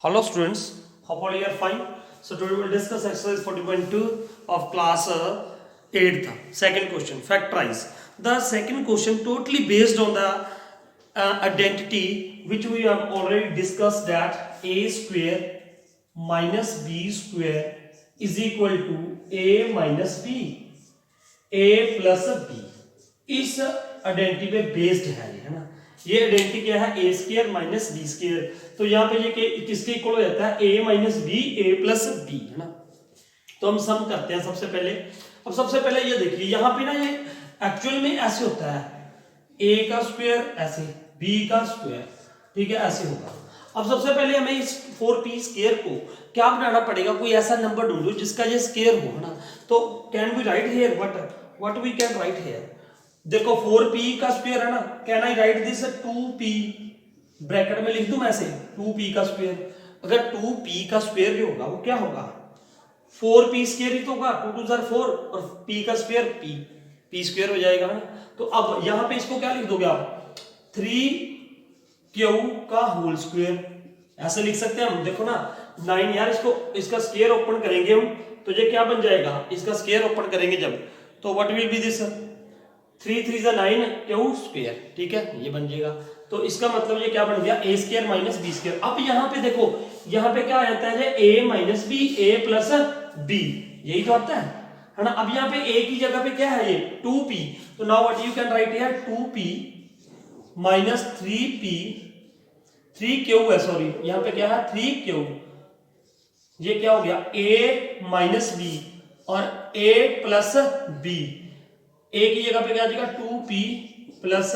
Hello students, hope all you are fine. So today we will discuss exercise 40.2 of class 8th. Second question, factorize. The second question totally based on the identity which we have already discussed, that a square minus b square is equal to a minus b, a plus b. इस identity पे based है ना। ये identity क्या है, A square minus B square. तो यहाँ पे ये किसके इक्वल हो जाता है, ए minus B A plus B, है ना। तो हम सम करते हैं सबसे पहले। अब सबसे पहले ये देखिए, यहाँ पे ना ये एक्चुअल में ऐसे होता है, ए का स्क्वायर ऐसे, बी का स्क्वायर, ठीक है, ऐसे होगा। अब सबसे पहले हमें इस 4p स्क्वायर को क्या बनाना पड़ेगा, कोई ऐसा नंबर ढूंढो जिसका ये स्क्वायर हो, है ना। तो can we write here what we can write here. देखो 4p का स्क्वायर है ना, can I write this 2p, bracket में लिख दूं मैं ऐसे 2p का स्क्वायर। अगर 2p का स्क्वायर जो होगा वो क्या होगा, 4p स्क्वायर ही तो होगा, 2 2 4 और p का स्क्वायर p स्क्वायर हो जाएगा ना। तो अब यहां पे इसको क्या लिख दोगे आप, 3q का होल स्क्वायर, ऐसे लिख सकते हैं हम। देखो ना 9 यार, इसका स्क्वायर ओपन करेंगे हम तो ये क्या बन जाएगा, इसका स्क्वायर ओपन करेंगे जब, तो what will B this 3 3 9 Q square, ठीक है, ये बन जाएगा। तो इसका मतलब ये क्या बन गया, ए स्क्वायर माइनस बी स्क्वायर। अब यहाँ पे देखो, यहाँ पे क्या आता है, ए minus B A plus B, यही तो आता है ना। अब यहाँ पे ए की जगह पे क्या है, ये 2p। तो now what you can write here, 2p minus 3q है, सॉरी यहाँ पे क्या है 3q, ये क्या हो गया, a माइनस बी और a प्लस बी। ए की जगह पे क्या आ जाएगा 2p प्लस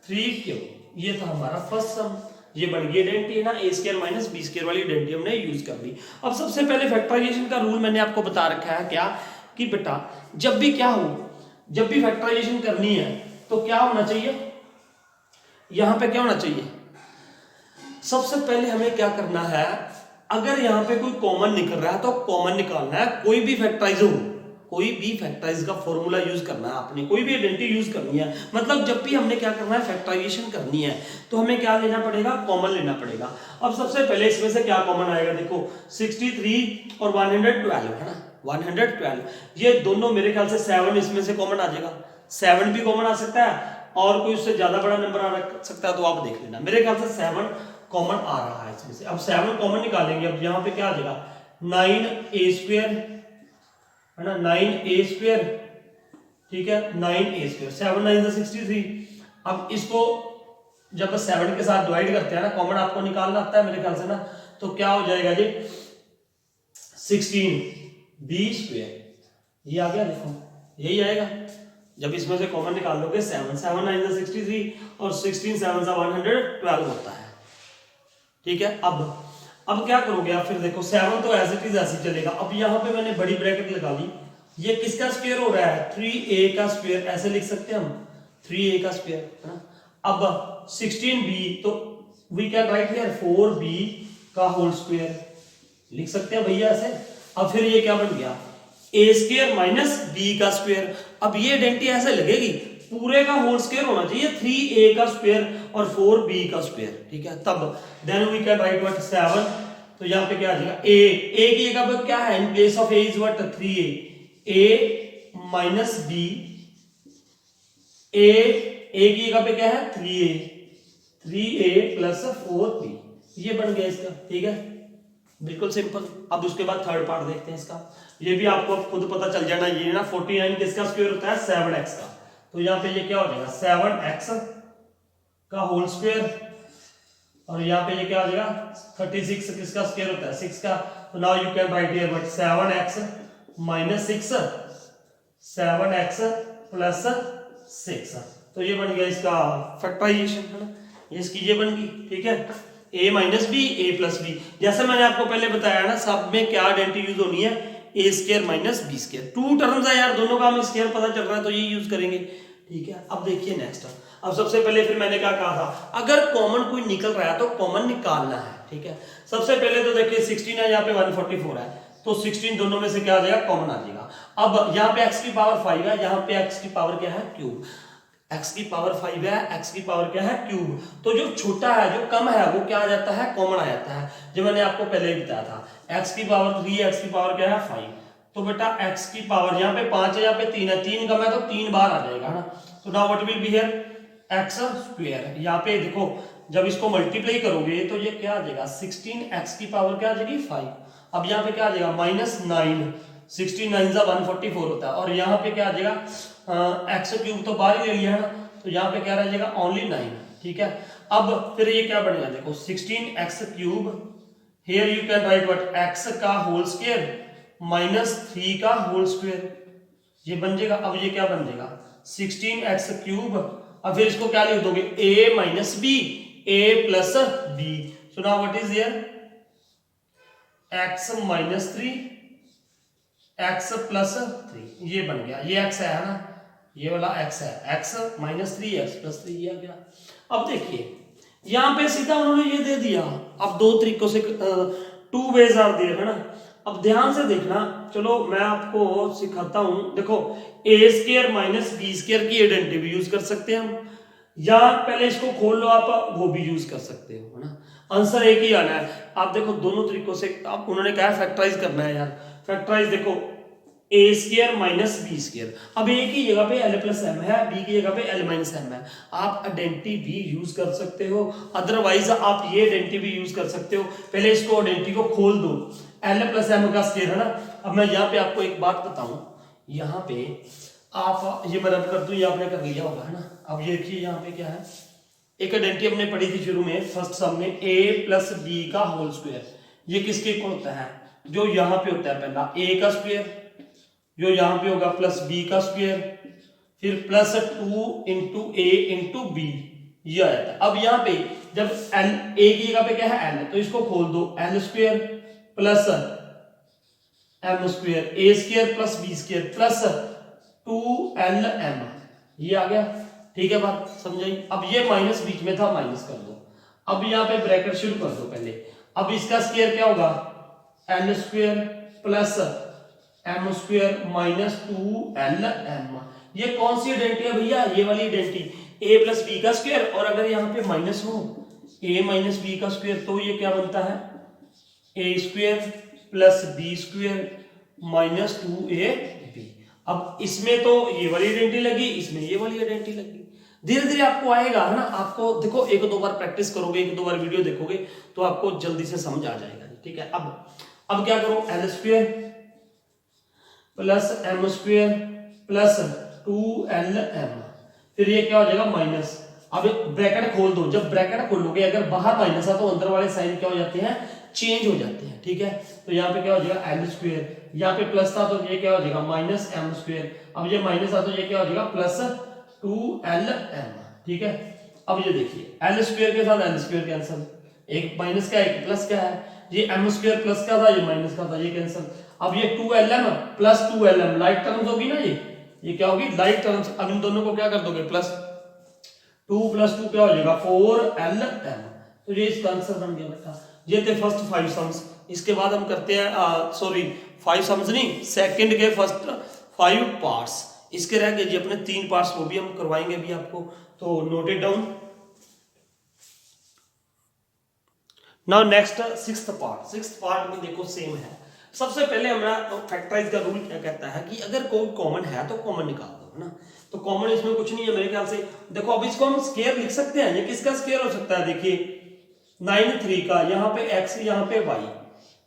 3q। ये था हमारा फर्स्ट सम, ये बन गई आइडेंटिटी, है ना। ए स्क्वायर माइनस बी स्क्वायर वाली आइडेंटिटी हमने यूज कर ली। अब सबसे पहले फैक्टराइजेशन का रूल मैंने आपको बता रखा है क्या, कि बेटा जब भी क्या हो, जब भी फैक्टराइजेशन करनी है तो क्या होना चाहिए, यहां पे क्या होना चाहिए, सबसे पहले हमें क्या करना है, अगर यहां पे कोई कॉमन निकल रहा है तो कॉमन निकालना है। कोई भी फैक्टराइज हो, कोई भी फैक्टराइज का फॉर्मूला यूज करना है आपने, कोई भी आइडेंटिटी यूज करनी है। मतलब जब भी हमने क्या करना है, फैक्टराइजेशन करनी है तो हमें क्या लेना पड़ेगा, कॉमन लेना पड़ेगा। अब सबसे पहले इसमें से क्या कॉमन आएगा, देखो 63 और 112 है ना, 112, ये दोनों मेरे ख्याल से 7 इसमें से कॉमन आ जाएगा, 7 भी कॉमन आ सकता है और कोई उससे ज्यादा बड़ा नंबर आ सकता है, तो आप देख लेना। मेरे ख्याल से 7 कॉमन आ रहा है इसमें से। अब 7 कॉमन निकालेंगे, अब यहाँ पे क्या आ जाएगा 9a स्क्वायर, है ना, 9a स्क्वायर, ठीक है, 9a स्क्वायर, 7 9 63। अब इसको जब 7 के साथ डिवाइड करते हैं ना, कॉमन आपको निकालना आता है मेरे ख्याल से ना, तो क्या हो जाएगा जी 16b स्क्वायर, ये आ गया, देखो यही आएगा। जब इसमें से कॉमन निकाल लोगे 7 7 9 63 और 16 7 112 होता है, ठीक है। अब क्या करोगे आप, फिर देखो 7 तो एज इट इज ऐसे चलेगा। अब यहाँ पे मैंने बड़ी ब्रैकेट लगा ली, ये किसका स्क्वायर हो रहा है, 3a का स्क्वायर, ऐसे लिख सकते हैं हम 3a का स्क्वायर, है ना। अब 16b, तो we can write here 4b का होल स्क्वायर, लिख सकते हैं भैया ऐसे। अब फिर ये क्या बन गया, a स्क्वायर माइनस b का स्क्वायर। अब ये आइडेंटिटी ऐसे लगेगी, पूरे का होल स्क्वायर होना चाहिए, 3a का स्क्वायर और 4b का स्क्वायर, ठीक है। तब then we can write what 7, तो यहां पे क्या आ जाएगा, a की जगह पर क्या है, in place of a is what 3a, a minus b, a की जगह पे क्या है 3a प्लस 4b, ये बन गया इसका, ठीक है, बिल्कुल सिंपल। अब उसके बाद थर्ड पार्ट देखते हैं इसका, ये भी आपको खुद पता चल जाना। ये ना 49 किसका स्क्वायर होता है, 7x का। तो यहाँ पे ये क्या हो जाएगा 7x का होल स्क्वायर, और यहाँ पे ये क्या हो जाएगा 36 किसका स्क्वायर होता है, 6 का। तो now you can write here what 7x minus 6, 7x plus 6। तो ये बन गया इसका फैक्टराइजेशन, है ना, ये इसकी ये बन गई, ठीक है, a minus B A plus B. जैसे मैंने आपको पहले बताया ना, सब में क्या आइडेंटिटी यूज होनी है, A square minus B square. 2 terms है यार, दोनों का हमें स्क्वायर पता चल रहा है तो ये यूज करेंगे, ठीक है। अब देखिए नेक्स्ट, अब सबसे पहले फिर मैंने क्या कहा था, अगर कॉमन कोई निकल रहा है तो कॉमन निकालना है, ठीक है। सबसे पहले तो देखिए 16 है, यहाँ पे 144 है, तो 16 दोनों में से क्या आ जाएगा, कॉमन आ जाएगा। अब यहाँ पे x की पावर 5 है, यहाँ पे x की पावर क्या है क्यूब, x की पावर 5 है, x की पावर क्या है क्यूब, तो जो छोटा है जो कम है वो क्या आ जाता है कॉमन आ जाता है, जो मैंने आपको पहले ही बताया था x की पावर 3, x की पावर क्या है 5, तो बेटा x की पावर यहाँ पे 5 है, यहाँ पे 3 है, 3 कम है तो 3 बार आ जाएगा ना, तो now what will be here x square, यहाँ पे देखो जब इसको मल्टीप्लाई करोगे तो ये क्या आ जाएगा 16x की पावर क्या आ जाएगी 5, अब यहाँ पे क्या आ जाएगा -9, 16 9 जा 144 होता है, और यहाँ पे क्या आ जाएगा एक्स क्यूब तो बाहर ही ले लिया है ना, तो यहाँ पे क्या रह जाएगा ओनली 9, ठीक है। अब फिर ये क्या बनेगा देखो 16x cube, here you can write what x का होल स्क्वायर -3 का होल स्क्वायर, ये बन जाएगा। अब ये क्या बन जाएगा 16x क्यूब, अब फिर इसको क्या लिख दोगे a minus B, a plus B, so now what is here x minus 3 x plus 3, ये बन गया, ये x है ना, ये वाला x है, x माइनस 3 x प्लस 3 ये आ गया। अब देखिए यहां पे सीधा उन्होंने ये दे दिया, अब दो तरीकों से 2 वेज आर देयर है ना। अब ध्यान से देखना, चलो मैं आपको सिखाता हूं, देखो a square minus B square की आइडेंटिटी भी यूज कर सकते हैं हम, या पहले इसको खोल लो आप, वो भी यूज कर सकते हो है ना, आंसर एक ही आना है। आप देखो दोनों तरीकों से, अब उन्होंने कहा फैक्टराइज करना है यार, फैक्टराइज देखो a square minus B square, अब a की जगह पे l प्लस एम है, b की जगह पे l माइनस एम है, आप आइडेंटिटी भी यूज कर सकते हो, अदरवाइज आप ये आइडेंटिटी भी यूज कर सकते हो। पहले इसको आइडेंटिटी को खोल दो, l प्लस एम का स्क्वायर है ना। अब मैं यहाँ पे आपको एक बात बताऊं, यहाँ पे आप ये मैं रब कर दूं, ये आपने कर लिया होगा है ना। अब ये देखिए यहाँ पे क्या है, एक आइडेंटिटी हमने पढ़ी थी शुरू में फर्स्ट सम में, a प्लस बी का होल स्क्वायर, ये किसके इक्वल होता है, जो यहाँ पे होता है पहला a का स्क्वायर, जो यहाँ पे होगा प्लस b का स्क्वायर, फिर plus 2 into a into b, ये आया था। अब यहाँ पे जब l a की जगह पे क्या है l, तो इसको खोल दो, l square plus m square, a square plus b square plus 2lm, ये आ गया, ठीक है बात समझाई। अब ये माइनस बीच में था, माइनस कर दो, अब यहाँ पे ब्रैकेट शुरू कर दो पहले, अब इसका स्क्वायर क्या होगा l square plus m square minus 2lm, ये कौन सी आइडेंटिटी है भैया, ये वाली आइडेंटिटी a प्लस बी का स्क्वायर, और अगर यहाँ पे माइनस हो a माइनस बी का स्क्वायर, तो ये क्या बनता है a square plus b square minus 2ab। अब इसमें तो ये वाली आइडेंटिटी लगी, इसमें ये वाली आइडेंटिटी लगी, धीरे धीरे आपको आएगा है ना। आपको देखो एक दो बार प्रैक्टिस करोगे, एक दो बार वीडियो देखोगे तो आपको जल्दी से समझ आ जाएगा, ठीक है। अब क्या करो, l square plus m square plus 2lm, फिर ये क्या हो जाएगा माइनस, अब ब्रैकेट खोल दो, जब ब्रैकेट खोलोगे अगर बाहर माइनस है तो अंदर वाले साइन क्या हो जाते हैं चेंज हो जाते हैं, ठीक है। तो यहाँ पे क्या हो जाएगा l स्क्वायर, यहाँ पे प्लस था तो ये क्या हो जाएगा माइनस m स्क्वायर, अब ये माइनस था तो ये क्या हो जाएगा प्लस 2lm, ठीक है। अब ये देखिए l स्क्वायर के साथ l स्क्वायर कैंसिल, एक माइनस का एक प्लस का है, ये m स्क्वायर प्लस का था, ये माइनस का था, ये कैंसिल। अब ये 2lm plus 2lm like terms होगी ना, ये क्या होगी लाइक टर्म्स। अब इन दोनों को क्या कर दोगे प्लस 2 प्लस 2 क्या हो जाएगा 4lm, तो ये इसका आंसर बन गया बेटा। ये थे फर्स्ट 5 सम्स, इसके बाद हम करते हैं सॉरी 5 सम्स नहीं, सेकंड के फर्स्ट 5 पार्ट्स, इसके रह गए जी अपने 3 पार्ट्स, वो भी हम करवाएंगे भी आपको, तो note it down. Now next 6th part, 6th part में देखो सेम है। सबसे पहले हमारा फैक्टराइज का रूल क्या कहता है कि अगर कोई कॉमन है तो कॉमन निकाल दो, है ना। तो कॉमन इसमें कुछ नहीं है मेरे ख्याल से। देखो अब इसको हम स्क्वायर लिख सकते हैं, ये किसका स्क्वायर हो सकता है, देखिए 9 3 का, यहाँ पे x यहाँ पे y,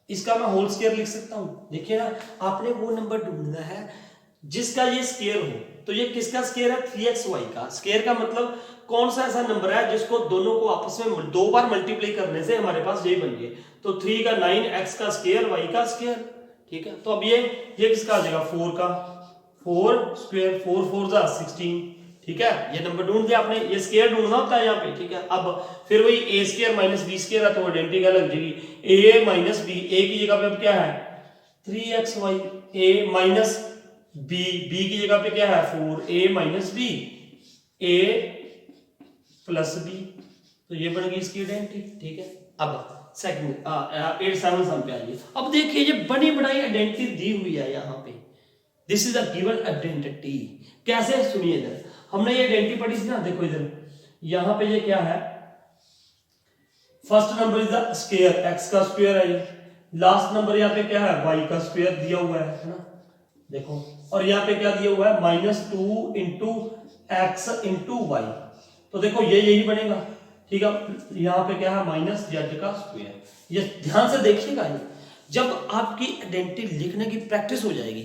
इसका मैं होल स्क्वायर लिख सकता हूँ। देखिए ना, आपने वो नंबर ढूंढना है जिसका ये स्क्वायर हो, तो ये किसका स्क्वायर है 3xy का। स्क्वायर का मतलब कौन सा ऐसा नंबर है जिसको दोनों को आपस में 2 बार मल्टीप्लाई करने से हमारे पास ये बन गए, तो 3 का 9, x का स्क्वायर y का स्क्वायर, ठीक है। तो अब ये किसका आ जाएगा 4 का, 4 स्क्वायर, 4 4 जा 16, ठीक है। ये नंबर ढूंढ दिया आपने, ये स्क्वायर ढूंढना होता है यहाँ पे, ठीक है। अब फिर वही a square minus b square है तो आइडेंटिटी लग जाएगी, a माइनस b, a की जगह पे अब क्या है 3xy, a minus b, b की जगह पे क्या है 4, a minus b, a plus b, तो ये बन गई इसकी आइडेंटिटी, ठीक है। अब सेकंड 8 7 सम पे आइए। अब देखिए ये बनी बनाई आइडेंटिटी दी हुई है यहाँ पे, this is a given identity. कैसे, सुनिए इधर, हमने ये आइडेंटिटी पढ़ी थी ना, देखो इधर यहां पे ये क्या है, first number is the square, x का स्क्वायर है ये, लास्ट नंबर यहाँ पे क्या है, वाई का स्क्वायर दिया हुआ है ना, देखो, और यहाँ पे क्या दिया हुआ है, -2 इंटू एक्स इंटू वाई, तो देखो ये यही बनेगा, ठीक है। यहाँ पे क्या है, माइनस जेड का स्क्वायर। ये ध्यान से देखिएगा, ये जब आपकी आइडेंटिटी लिखने की प्रैक्टिस हो जाएगी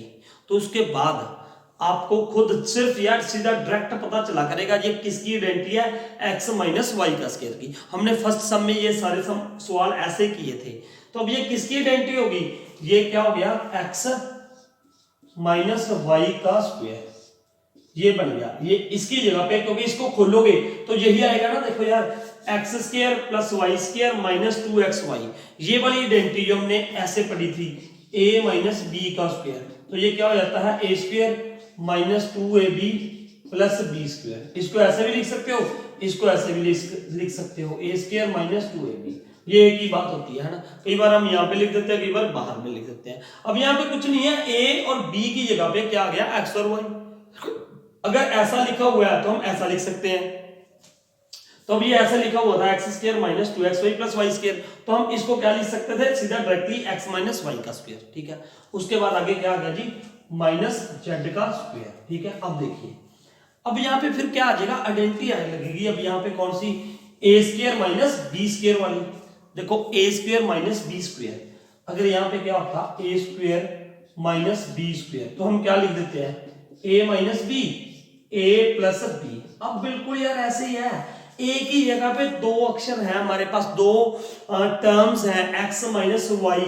तो उसके बाद आपको खुद सिर्फ यार सीधा डायरेक्ट पता चला करेगा ये किसकी आइडेंटिटी है, एक्स माइनस वाई का स्क्वायर की। हमने फर्स्ट सम में ये सारे सवाल ऐसे किए थे, तो अब ये किसकी आइडेंटिटी होगी, ये क्या हो गया, एक्स माइनस वाई का स्क्वायर, ये बन गया, ये इसकी जगह पे, क्योंकि इसको खोलोगे तो यही आएगा ना, देखो यार x square plus y square minus 2xy, ये वाली आइडेंटिटी जो हमने ऐसे पढ़ी थी, a माइनस बी का स्क्वायर, तो ये क्या हो जाता है, a square minus 2ab plus b square. इसको ऐसे भी लिख सकते हो, इसको ऐसे भी लिख सकते हो, a स्क्वायर माइनस 2ab, ये एक ही बात होती है ना। कई बार हम यहाँ पे लिख देते हैं, कई बार बाहर में लिख देते हैं। अब यहाँ पे कुछ नहीं है, a और b की जगह पे क्या आ गया, x और y। अगर ऐसा लिखा हुआ है तो हम ऐसा लिख सकते हैं, तो अब ये ऐसा लिखा हुआ था x square minus 2xy plus y square, तो हम इसको क्या लिख सकते थे, सीधा डायरेक्टली x माइनस वाई का स्क्वायर, ठीक है। उसके बाद आगे क्या आ गया जी, माइनस जेड का स्क्वायर, ठीक है। अब देखिए, अब यहाँ पे फिर क्या आ जाएगा, आइडेंटिटी आने लगेगी। अब यहाँ पे कौन सी, ए स्क्वायर माइनस बी स्क्वायर वाली, देखो ए स्क्वायर माइनस बी स्क्वायर, अगर यहाँ पे क्या होता, ए स्क्वायर माइनस बी स्क्वायर, तो हम क्या लिख देते हैं, ए minus B, A plus B. अब बिल्कुल यार ऐसे ही है, ए की जगह पे दो अक्षर है हमारे पास, दो टर्म्स हैं, x माइनस वाई,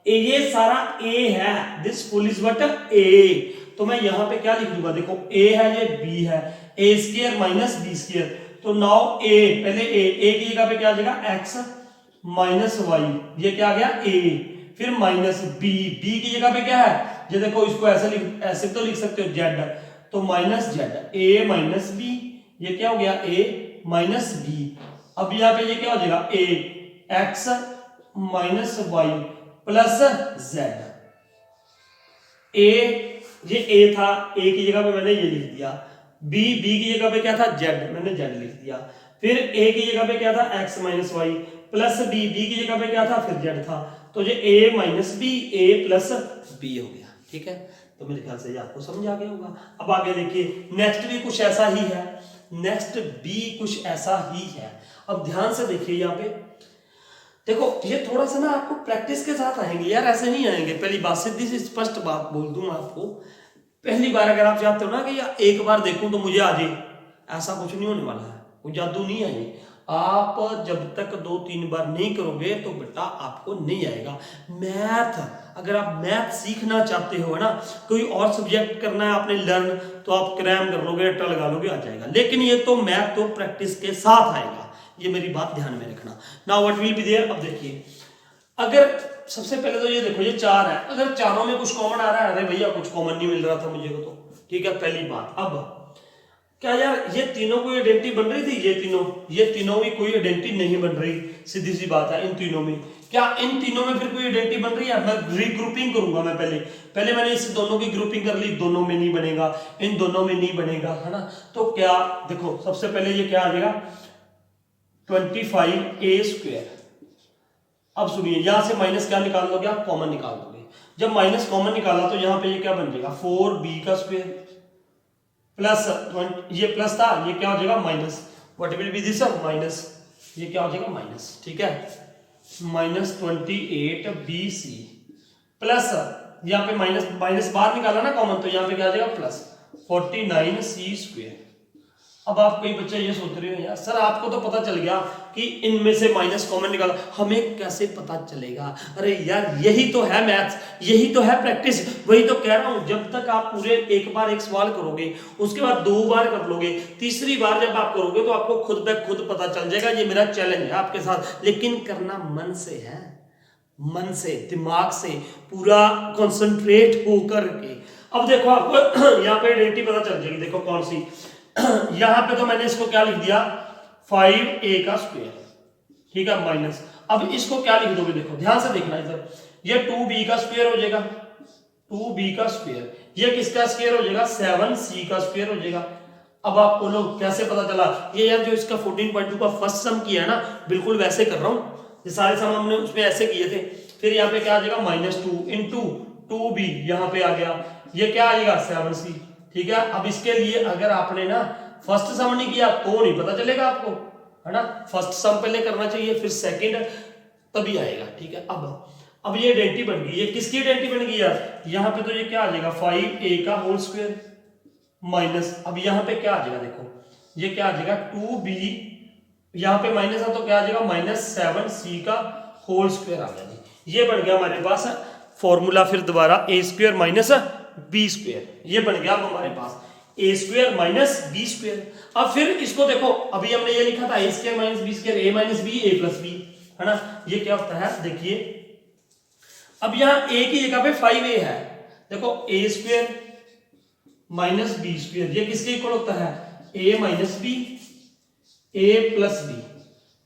ये सारा a है, this full is what, a, तो मैं यहां पे क्या लिख दूंगा, देखो a है, ये b है, a square minus b square, तो नाउ a, पहले a की जगह पे क्या आ जाएगा, x माइनस वाई, ये क्या आ गया a, फिर माइनस b, b की जगह पे क्या है, ये देखो इसको ऐसे तो लिख सकते हो z, तो minus z, a minus b, ये क्या हो गया a माइनस बी। अब यहाँ पे ये क्या हो जाएगा, A X minus Y plus Z, ये ए था, ए की जगह पे मैंने ये लिख दिया, बी की जगह पे क्या था, जेड, मैंने जेड लिख दिया, फिर ए की जगह पे क्या था, x minus Y plus b की जगह पे क्या था, फिर जेड था, तो ये ए minus B, A plus B हो गया, ठीक है। तो मेरे ख्याल से ये आपको समझ आ गया होगा। अब आगे देखिए, नेक्स्ट भी कुछ ऐसा ही है, नेक्स्ट बी कुछ ऐसा ही है। अब ध्यान से देखिए, यहाँ पे देखो, ये थोड़ा सा ना आपको प्रैक्टिस के साथ आएंगे यार, ऐसे नहीं आएंगे। पहली बात, सीधी सी स्पष्ट बात बोल दूं आपको, पहली बार अगर आप चाहते हो ना कि यार एक बार देखूं तो मुझे आ जाए, ऐसा कुछ नहीं होने वाला है, कोई जादू नहीं है ये। आप जब तक 2-3 बार नहीं करोगे तो बेटा आपको नहीं आएगा। मैथ, अगर आप मैथ सीखना चाहते हो ना, कोई और सब्जेक्ट करना है आपने लर्न, तो आप क्रैम कर लोगे, रट्टा लगा लोगे, आ जाएगा। लेकिन ये तो मैथ तो प्रैक्टिस के साथ आएगा, ये मेरी बात ध्यान में रखना। Now what will be there. अब देखिए, अगर सबसे पहले तो ये देखो, ये 4 है, अगर चारों में कुछ कॉमन आ रहा है, अरे भैया कुछ कॉमन नहीं मिल रहा था मुझे को, तो ठीक है, पहली बात। अब क्या यार ये तीनों कोई आइडेंटिटी बन रही थी, ये तीनों भी कोई आइडेंटिटी नहीं बन रही, सीधी सी बात है। इन तीनों में क्या, इन तीनों में फिर कोई आइडेंटिटी बन रही है, मैं रीग्रुपिंग करूंगा। मैं पहले मैंने इस दोनों की ग्रुपिंग कर ली, दोनों में नहीं बनेगा, इन दोनों में नहीं बनेगा, है ना। तो क्या देखो, सबसे पहले ये क्या आ जाएगा, 25a स्क्वायर। अब सुनिए, यहां से माइनस क्या निकाल लोगे आप, कॉमन निकाल लोगे। जब माइनस कॉमन निकाला तो यहां पे ये क्या बन जाएगा, 4b का स्क्वायर प्लस, ये प्लस था, ये क्या हो जाएगा minus, what will B this, minus, ये क्या हो जाएगा माइनस, ठीक है, माइनस 28bc प्लस, यहाँ पे माइनस बाहर निकाला ना कॉमन, तो यहाँ पे क्या आ जाएगा प्लस 49c स्क्वायर। अब आप कई बच्चे ये सोच रहे हो, यार सर आपको तो पता चल गया कि इनमें से माइनस कॉमन निकाला, हमें कैसे पता चलेगा। अरे यार यही तो है मैथ्स, यही तो है प्रैक्टिस, वही तो कह रहा हूं। जब तक आप पूरे एक बार एक सवाल करोगे, उसके बाद 2 बार कर लोगे, तीसरी बार जब आप करोगे तो आपको खुद ब खुद पता चल जाएगा। ये मेरा चैलेंज है आपके साथ, लेकिन करना मन से है, मन से, दिमाग से, पूरा कॉन्सेंट्रेट होकर के। अब देखो आपको यहाँ पे आइडेंटिटी पता चल जाएगी, देखो कौन सी। यहां पे तो मैंने इसको क्या लिख दिया, 5a का स्क्वायर, ठीक है, माइनस। अब इसको क्या लिख दोगे, देखो ध्यान से देखना इधर, ये 2b का स्क्वायर हो जाएगा, 2b का स्क्वायर, ये किसका स्क्वायर हो जाएगा, 7c का स्क्वायर हो जाएगा। अब आप बोलो कैसे पता चला? ये यार जो इसका 14.2 का फर्स्ट सम किया है ना, बिल्कुल वैसे कर रहा हूँ, ये सारे सम हमने उसमें ऐसे किए थे। फिर यहाँ पे क्या आ जाएगा -2 इंटू 2b, यहाँ पे आ गया, ये क्या आएगा 7c। ठीक है, अब इसके लिए अगर आपने ना फर्स्ट सम नहीं किया तो नहीं पता चलेगा आपको, है ना। फर्स्ट सम पहले करना चाहिए, फिर सेकंड तभी आएगा। ठीक है, अब ये आइडेंटिटी बन गई। ये किसकी आइडेंटिटी बन गई यार? यहाँ पे तो ये क्या आ जाएगा 5a का होल स्क्वायर माइनस, अब यहाँ पे क्या आ जाएगा देखो, ये क्या आ जाएगा 2b, यहाँ पे माइनस है तो क्या आ जाएगा -7c का होल स्क्वायर आ गया जी। ये बन गया हमारे पास फॉर्मूला, फिर दोबारा a square minus b square, ये बन गया अब हमारे पास a square minus b square. अब फिर इसको देखो, अभी हमने ये लिखा था a square minus b square, a minus b a plus b, है ना। ये क्या होता है देखिए, अब यहाँ a की जगह पे 5a है, देखो a square minus b square, ये किसके इक्वल होता है? a minus b a plus b,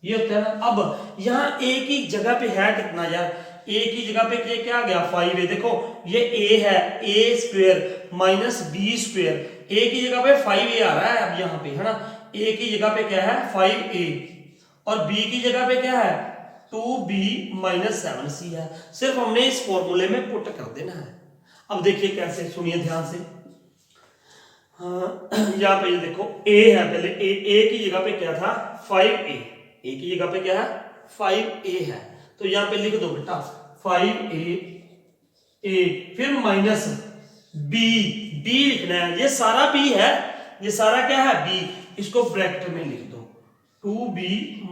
ये होता है ना। अब यहाँ a की जगह पे है कितना यार? a की जगह पे ये क्या आ गया 5a, देखो ये a है, a square minus b square, a की जगह पे 5a आ रहा है अब यहाँ पे, है ना। a की जगह पे क्या है 5a और b की जगह पे क्या है 2b माइनस 7c है। सिर्फ हमने इस फॉर्मूले में पुट कर देना है। अब देखिए कैसे, सुनिए ध्यान से। यहाँ पे ये देखो a है, पहले a की जगह पे क्या था 5a, a की जगह पे क्या है 5a है, तो यहाँ पे लिख दो बेटा 5a, फिर माइनस b लिखना है, ये सारा b है, ये सारा क्या है b, इसको ब्रैकेट में लिख दो 2b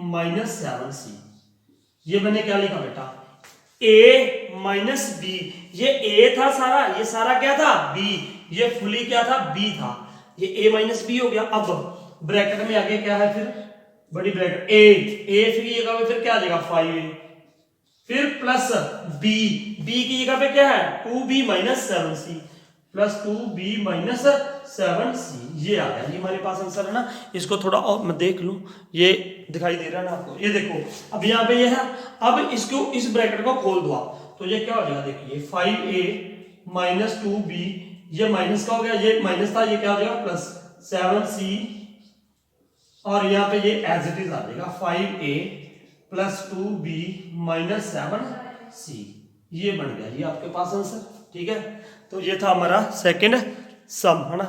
माइनस 7c। ये मैंने क्या लिखा बेटा a माइनस b, ये a था सारा, ये सारा क्या था b, ये फुली क्या था b था, ये a माइनस b हो गया। अब ब्रैकेट में आगे क्या है, फिर बड़ी ब्रैकेट a फिर ये जगह फिर क्या आ जाएगा 5a, फिर प्लस b की जगह पे क्या है 2b minus 7c, plus 2b minus 7c, ये आ गया ये हमारे पास आंसर, है ना। इसको थोड़ा और मैं देख लूं, ये दिखाई दे रहा है ना आपको, ये देखो अब यहाँ पे ये है। अब इसको इस ब्रैकेट को खोल दो आप, तो ये क्या हो जाएगा देखिए 5a माइनस 2b, ये माइनस का हो गया, ये माइनस था, ये क्या हो जाएगा प्लस 7c, और यहाँ पे ये एज इट इज आ जाएगा 5a plus 2b minus 7c, ये बन गया जी आपके पास आंसर। ठीक है, तो ये था हमारा सेकंड सम, है ना।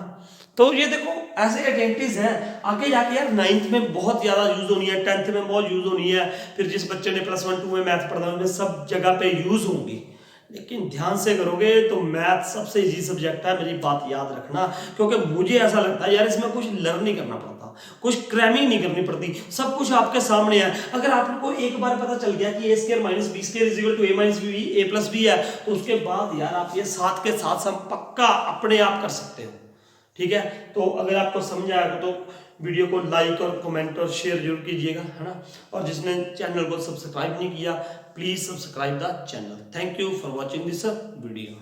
तो ये देखो ऐसे आइडेंटिटीज हैं, आगे जाके यार 9th में बहुत ज्यादा यूज होनी है, 10th में बहुत यूज होनी है, फिर जिस बच्चे ने प्लस 1 2 में मैथ पढ़ना है उनमें सब जगह पे यूज होंगी। लेकिन ध्यान से करोगे तो मैथ सबसे इजी सब्जेक्ट है, मेरी बात याद रखना, क्योंकि मुझे ऐसा लगता है यार इसमें कुछ लर्न नहीं करना पड़ता, कुछ क्रैमिंग नहीं करनी पड़ती, सब कुछ आपके सामने है। अगर आपको एक बार पता चल गया कि a square minus b square is equal to a minus b a plus b है, तो उसके बाद यार आप ये साथ के साथ सम पक्का अपने आप कर सकते हो। ठीक है, तो अगर आपको समझ आएगा तो वीडियो को लाइक और कमेंट और शेयर जरूर कीजिएगा, है ना। और जिसने चैनल को सब्सक्राइब नहीं किया please subscribe the channel. Thank you for watching this video.